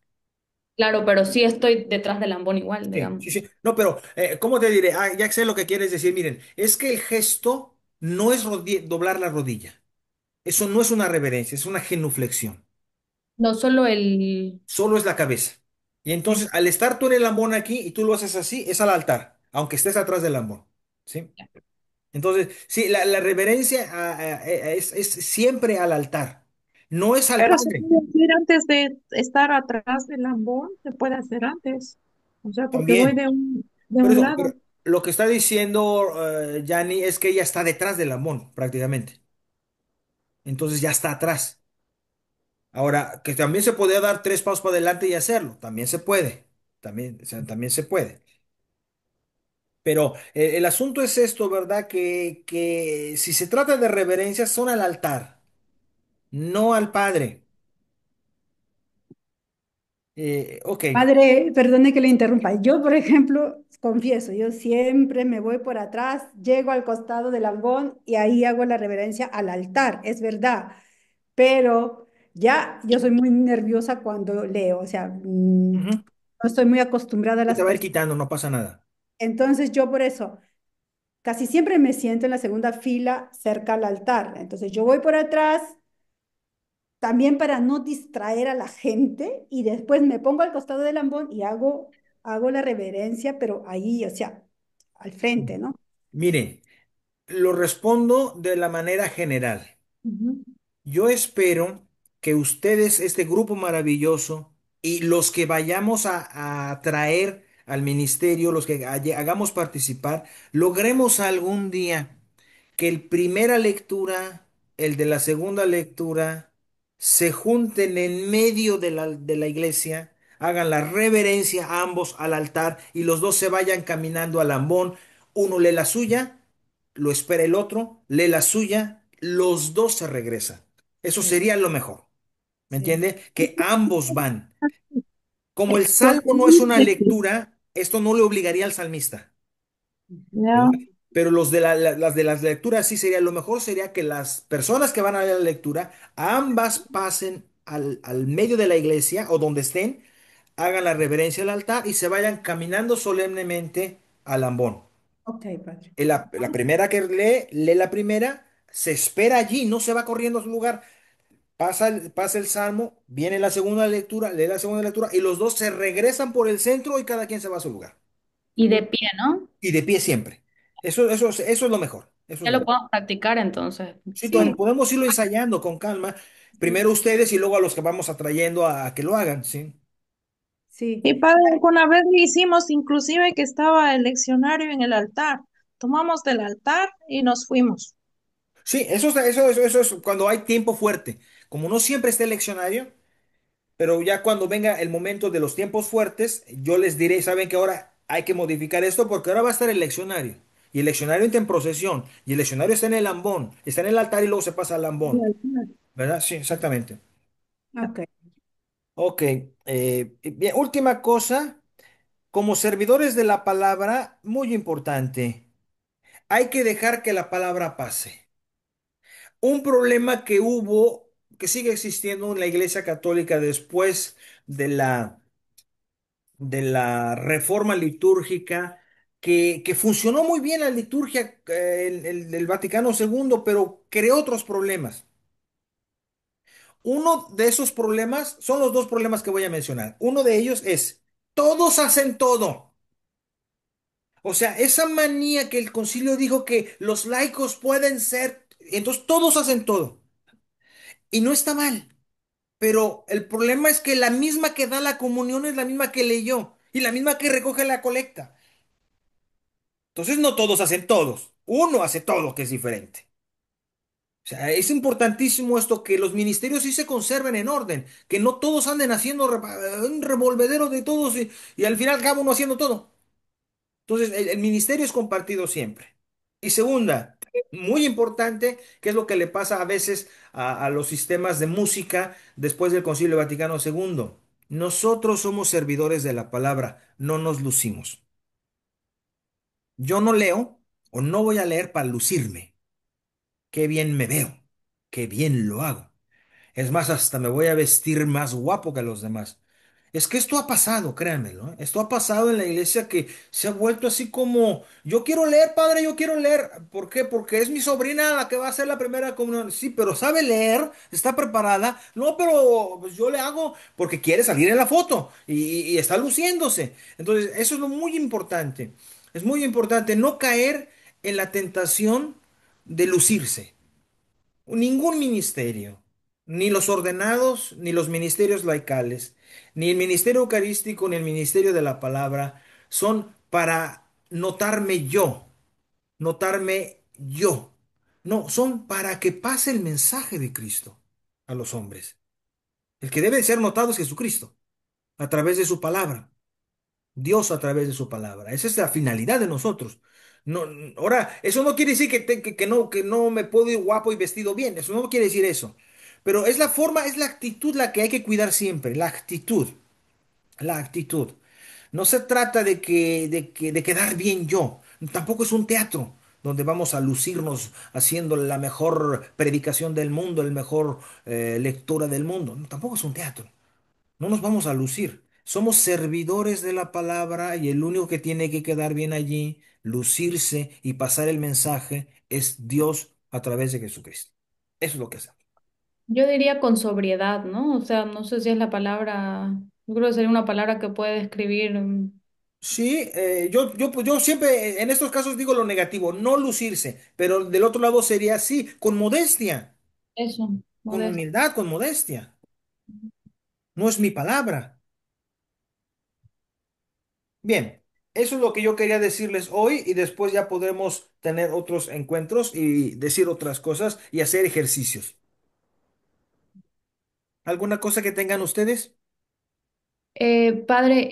Speaker 3: claro, pero sí estoy detrás del lambón igual,
Speaker 2: Sí,
Speaker 3: digamos.
Speaker 2: sí, sí. No, pero, ¿cómo te diré? Ah, ya sé lo que quieres decir. Miren, es que el gesto no es doblar la rodilla. Eso no es una reverencia, es una genuflexión.
Speaker 3: No solo el,
Speaker 2: Solo es la cabeza. Y entonces,
Speaker 3: sí,
Speaker 2: al estar tú en el lambón aquí y tú lo haces así, es al altar, aunque estés atrás del lambón. ¿Sí? Entonces, sí, la reverencia es siempre al altar. No es al
Speaker 1: Pero se
Speaker 2: padre.
Speaker 1: puede hacer antes de estar atrás del lambón, se puede hacer antes. O sea, porque voy
Speaker 2: También.
Speaker 1: de
Speaker 2: Pero
Speaker 1: un
Speaker 2: eso, pero
Speaker 1: lado.
Speaker 2: lo que está diciendo Yanni es que ella está detrás del lambón, prácticamente. Entonces ya está atrás. Ahora, que también se podía dar tres pasos para adelante y hacerlo. También se puede. También, o sea, también se puede. Pero el asunto es esto, ¿verdad? Que si se trata de reverencias, son al altar, no al Padre. Ok.
Speaker 4: Padre, perdone que le interrumpa. Yo, por ejemplo, confieso, yo siempre me voy por atrás, llego al costado del ambón y ahí hago la reverencia al altar, es verdad. Pero ya yo soy muy nerviosa cuando leo, o sea,
Speaker 2: Ujú.
Speaker 4: no estoy muy acostumbrada a
Speaker 2: Se
Speaker 4: las
Speaker 2: te va a ir
Speaker 4: personas.
Speaker 2: quitando, no pasa nada.
Speaker 4: Entonces yo por eso casi siempre me siento en la segunda fila cerca al altar. Entonces yo voy por atrás también para no distraer a la gente y después me pongo al costado del ambón y hago la reverencia, pero ahí, o sea, al frente, ¿no?
Speaker 2: Miren, lo respondo de la manera general.
Speaker 4: Ujú.
Speaker 2: Yo espero que ustedes, este grupo maravilloso, y los que vayamos a traer al ministerio, los que hagamos participar, logremos algún día que el primera lectura, el de la segunda lectura, se junten en medio de la iglesia, hagan la reverencia a ambos al altar y los dos se vayan caminando al ambón. Uno lee la suya, lo espera el otro, lee la suya, los dos se regresan. Eso
Speaker 4: Sí,
Speaker 2: sería lo mejor. ¿Me
Speaker 4: sí.
Speaker 2: entiende? Que ambos van. Como el
Speaker 1: Porque
Speaker 2: salmo no es una lectura, esto no le obligaría al salmista,
Speaker 1: ya,
Speaker 2: ¿verdad? Pero los de las de las lecturas sí sería, lo mejor sería que las personas que van a leer la lectura, ambas pasen al medio de la iglesia o donde estén, hagan la reverencia al altar y se vayan caminando solemnemente al ambón.
Speaker 4: Ok, padre.
Speaker 2: La primera que lee, lee la primera, se espera allí, no se va corriendo a su lugar. Pasa el salmo, viene la segunda lectura, lee la segunda lectura y los dos se regresan por el centro y cada quien se va a su lugar.
Speaker 3: Y de pie, ¿no?
Speaker 2: Y de pie siempre. Eso es lo mejor. Eso es
Speaker 3: Ya
Speaker 2: lo
Speaker 3: lo
Speaker 2: mejor.
Speaker 3: podemos practicar entonces.
Speaker 2: Sí,
Speaker 4: Sí,
Speaker 2: podemos irlo ensayando con calma.
Speaker 4: sí,
Speaker 2: Primero ustedes y luego a los que vamos atrayendo a que lo hagan, ¿sí?
Speaker 1: y
Speaker 4: sí.
Speaker 1: padre, alguna vez le hicimos inclusive que estaba el leccionario en el altar. Tomamos del altar y nos fuimos.
Speaker 2: Sí, eso es cuando hay tiempo fuerte. Como no siempre está el leccionario, pero ya cuando venga el momento de los tiempos fuertes, yo les diré, saben que ahora hay que modificar esto porque ahora va a estar el leccionario. Y el leccionario está en procesión. Y el leccionario está en el ambón. Está en el altar y luego se pasa al
Speaker 1: El
Speaker 2: ambón.
Speaker 1: altar.
Speaker 2: ¿Verdad? Sí, exactamente.
Speaker 4: Ok.
Speaker 2: Ok. Bien, última cosa. Como servidores de la palabra, muy importante, hay que dejar que la palabra pase. Un problema que hubo, que sigue existiendo en la Iglesia Católica después de la reforma litúrgica, que funcionó muy bien la liturgia, el Vaticano II, pero creó otros problemas. Uno de esos problemas son los dos problemas que voy a mencionar. Uno de ellos es, todos hacen todo. O sea, esa manía que el concilio dijo que los laicos pueden ser, entonces todos hacen todo. Y no está mal, pero el problema es que la misma que da la comunión es la misma que leyó y la misma que recoge la colecta. Entonces no todos hacen todos, uno hace todo que es diferente. O sea, es importantísimo esto, que los ministerios sí se conserven en orden, que no todos anden haciendo un revolvedero de todos y al final acaba uno haciendo todo. Entonces, el ministerio es compartido siempre. Y segunda, muy importante, que es lo que le pasa a veces a los sistemas de música después del Concilio Vaticano II. Nosotros somos servidores de la palabra, no nos lucimos. Yo no leo o no voy a leer para lucirme. Qué bien me veo, qué bien lo hago. Es más, hasta me voy a vestir más guapo que los demás. Es que esto ha pasado, créanmelo, ¿eh? Esto ha pasado en la iglesia que se ha vuelto así como, yo quiero leer, padre, yo quiero leer. ¿Por qué? Porque es mi sobrina la que va a hacer la primera comunión. Sí, pero sabe leer, está preparada. No, pero pues yo le hago porque quiere salir en la foto y está luciéndose. Entonces, eso es lo muy importante. Es muy importante no caer en la tentación de lucirse. Ningún ministerio, ni los ordenados, ni los ministerios laicales, ni el ministerio eucarístico, ni el ministerio de la palabra, son para notarme yo. No, son para que pase el mensaje de Cristo a los hombres. El que debe ser notado es Jesucristo, a través de su palabra. Dios a través de su palabra. Esa es la finalidad de nosotros. No, ahora, eso no quiere decir que no me puedo ir guapo y vestido bien. Eso no quiere decir eso. Pero es la forma, es la actitud la que hay que cuidar siempre. La actitud. La actitud. No se trata de quedar bien yo. Tampoco es un teatro donde vamos a lucirnos haciendo la mejor predicación del mundo, el mejor lectura del mundo. No, tampoco es un teatro. No nos vamos a lucir. Somos servidores de la palabra y el único que tiene que quedar bien allí, lucirse y pasar el mensaje es Dios a través de Jesucristo. Eso es lo que hacemos.
Speaker 3: Yo diría con sobriedad, ¿no? O sea, no sé si es la palabra, yo creo que sería una palabra que puede describir
Speaker 2: Sí, yo siempre en estos casos digo lo negativo, no lucirse, pero del otro lado sería sí, con modestia,
Speaker 3: eso,
Speaker 2: con
Speaker 3: modesto.
Speaker 2: humildad, con modestia. No es mi palabra. Bien, eso es lo que yo quería decirles hoy y después ya podremos tener otros encuentros y decir otras cosas y hacer ejercicios. ¿Alguna cosa que tengan ustedes?
Speaker 3: Padre,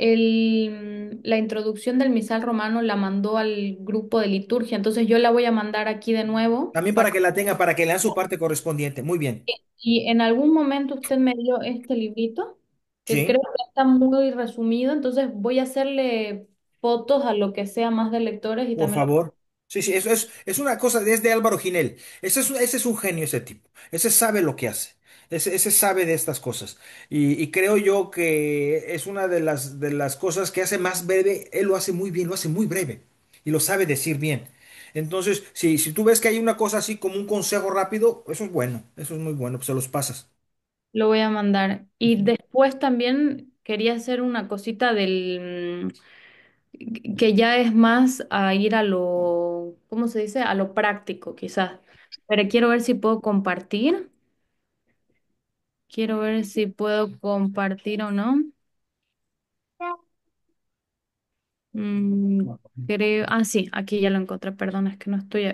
Speaker 3: la introducción del misal romano la mandó al grupo de liturgia, entonces yo la voy a mandar aquí de nuevo.
Speaker 2: También para que la tengan, para que lean su parte correspondiente. Muy bien.
Speaker 3: Y en algún momento usted me dio este librito, que creo
Speaker 2: Sí.
Speaker 3: que está muy resumido, entonces voy a hacerle fotos a lo que sea más de lectores y
Speaker 2: Por
Speaker 3: también
Speaker 2: favor. Sí, sí, eso es una cosa desde Álvaro Ginel. Ese es un genio, ese tipo. Ese sabe lo que hace. Ese sabe de estas cosas. Y creo yo que es una de las cosas que hace más breve. Él lo hace muy bien, lo hace muy breve. Y lo sabe decir bien. Entonces, si tú ves que hay una cosa así como un consejo rápido, eso es bueno. Eso es muy bueno, pues se los pasas.
Speaker 3: lo voy a mandar. Y
Speaker 2: Ujú.
Speaker 3: después también quería hacer una cosita que ya es más a ir a lo, ¿cómo se dice? A lo práctico, quizás. Pero quiero ver si puedo compartir. Quiero ver si puedo compartir o no. Mm, creo, sí, aquí ya lo encontré, perdón, es que no estoy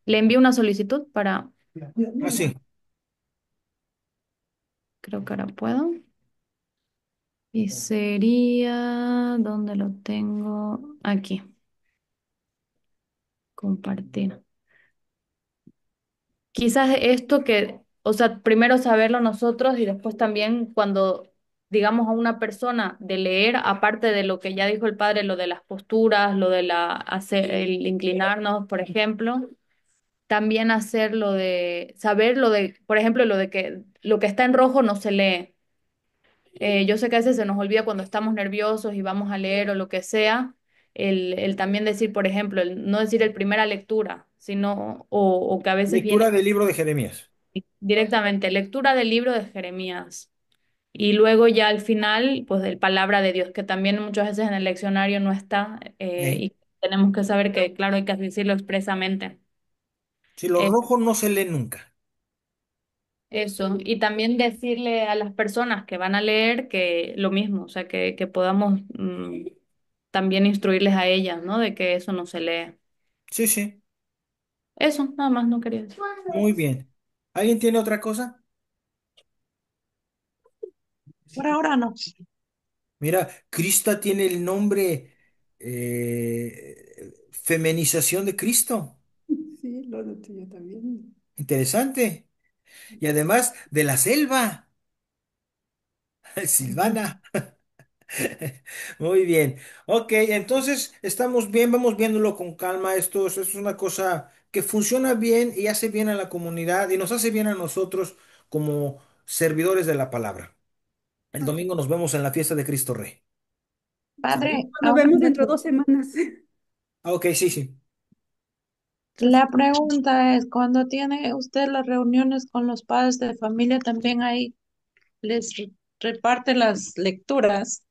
Speaker 3: le envío una solicitud para,
Speaker 2: Ah, sí.
Speaker 3: creo que ahora puedo. Y sería, ¿dónde lo tengo? Aquí, compartir. Quizás esto que, o sea, primero saberlo nosotros y después también cuando digamos a una persona de leer, aparte de lo que ya dijo el padre, lo de las posturas, lo de el inclinarnos, por ejemplo, también hacer lo de, saber lo de, por ejemplo, lo de que lo que está en rojo no se lee. Yo sé que a veces se nos olvida cuando estamos nerviosos y vamos a leer o lo que sea, el también decir, por ejemplo, no decir el primera lectura, sino, o que a veces viene
Speaker 2: Lectura del libro de Jeremías.
Speaker 3: directamente, lectura del libro de Jeremías. Y luego ya al final, pues del palabra de Dios, que también muchas veces en el leccionario no está,
Speaker 2: ¿Eh?
Speaker 3: y tenemos que saber que, claro, hay que decirlo expresamente.
Speaker 2: Si lo
Speaker 3: Eh,
Speaker 2: rojo no se lee nunca.
Speaker 3: Eso, y también decirle a las personas que van a leer que lo mismo, o sea, que podamos también instruirles a ellas, ¿no? De que eso no se lee.
Speaker 2: Sí, sí.
Speaker 3: Eso, nada más no quería decir.
Speaker 2: Muy bien. ¿Alguien tiene otra cosa?
Speaker 1: Por ahora no.
Speaker 2: Mira, Krista tiene el nombre feminización de Cristo.
Speaker 4: Sí, lo noté yo también.
Speaker 2: Interesante. Y además de la selva, Silvana. Muy bien. Ok, entonces estamos bien, vamos viéndolo con calma. Esto es una cosa que funciona bien y hace bien a la comunidad y nos hace bien a nosotros como servidores de la palabra. El domingo nos vemos en la fiesta de Cristo Rey. ¿Sale?
Speaker 1: Padre,
Speaker 4: Nos
Speaker 1: ahora
Speaker 4: vemos dentro de 2 semanas.
Speaker 2: Ah, ok, sí, sí.
Speaker 1: la pregunta es, cuando tiene usted las reuniones con los padres de familia, también ahí reparte las lecturas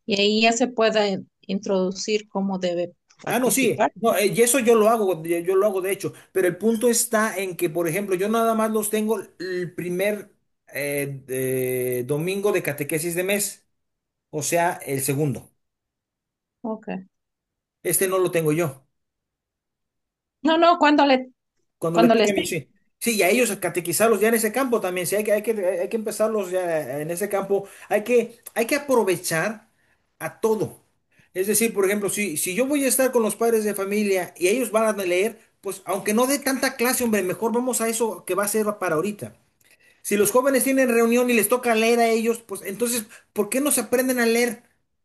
Speaker 1: y ahí ya se puede introducir cómo debe
Speaker 2: Ah, no, sí.
Speaker 1: participar.
Speaker 2: No, y eso yo lo hago de hecho. Pero el punto está en que, por ejemplo, yo nada más los tengo el primer domingo de catequesis de mes, o sea, el segundo.
Speaker 1: Ok.
Speaker 2: Este no lo tengo yo.
Speaker 1: No, no,
Speaker 2: Cuando le
Speaker 1: cuando
Speaker 2: toque
Speaker 1: les
Speaker 2: a mí, sí. Sí, y a ellos a catequizarlos ya en ese campo también. Sí, hay que empezarlos ya en ese campo. Hay que aprovechar a todo. Es decir, por ejemplo, si yo voy a estar con los padres de familia y ellos van a leer, pues aunque no dé tanta clase, hombre, mejor vamos a eso que va a ser para ahorita. Si los jóvenes tienen reunión y les toca leer a ellos, pues entonces, ¿por qué no se aprenden a leer?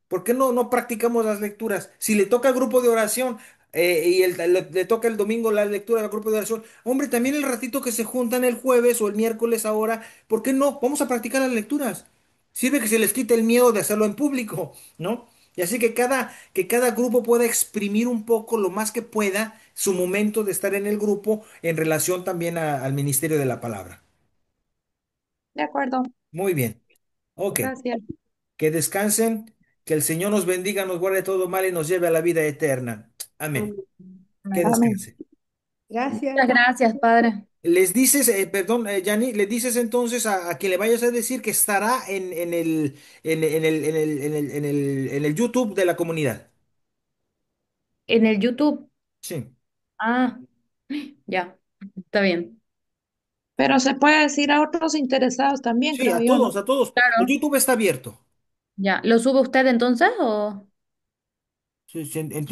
Speaker 2: ¿Por qué no practicamos las lecturas? Si le toca al grupo de oración le toca el domingo la lectura al grupo de oración, hombre, también el ratito que se juntan el jueves o el miércoles ahora, ¿por qué no? Vamos a practicar las lecturas. Sirve que se les quite el miedo de hacerlo en público, ¿no? Y así que cada grupo pueda exprimir un poco lo más que pueda su momento de estar en el grupo en relación también al ministerio de la palabra.
Speaker 1: de acuerdo,
Speaker 2: Muy bien. Ok.
Speaker 1: gracias.
Speaker 2: Que descansen, que el Señor nos bendiga, nos guarde todo mal y nos lleve a la vida eterna. Amén. Que
Speaker 4: Amén.
Speaker 1: Amén.
Speaker 2: descansen.
Speaker 4: Gracias.
Speaker 3: Muchas gracias, padre.
Speaker 2: Les dices, perdón, Yanni, le dices entonces a quien le vayas a decir que estará en el YouTube de la comunidad.
Speaker 3: En el YouTube.
Speaker 2: Sí,
Speaker 3: Ah, ya, está bien.
Speaker 1: Pero se puede decir a otros interesados también,
Speaker 2: sí,
Speaker 1: creo
Speaker 2: a
Speaker 1: yo,
Speaker 2: todos,
Speaker 1: ¿no?
Speaker 2: a todos. El
Speaker 3: Claro.
Speaker 2: YouTube está abierto.
Speaker 3: Ya, ¿lo sube usted entonces o...?
Speaker 2: Sí, sí, entiendo.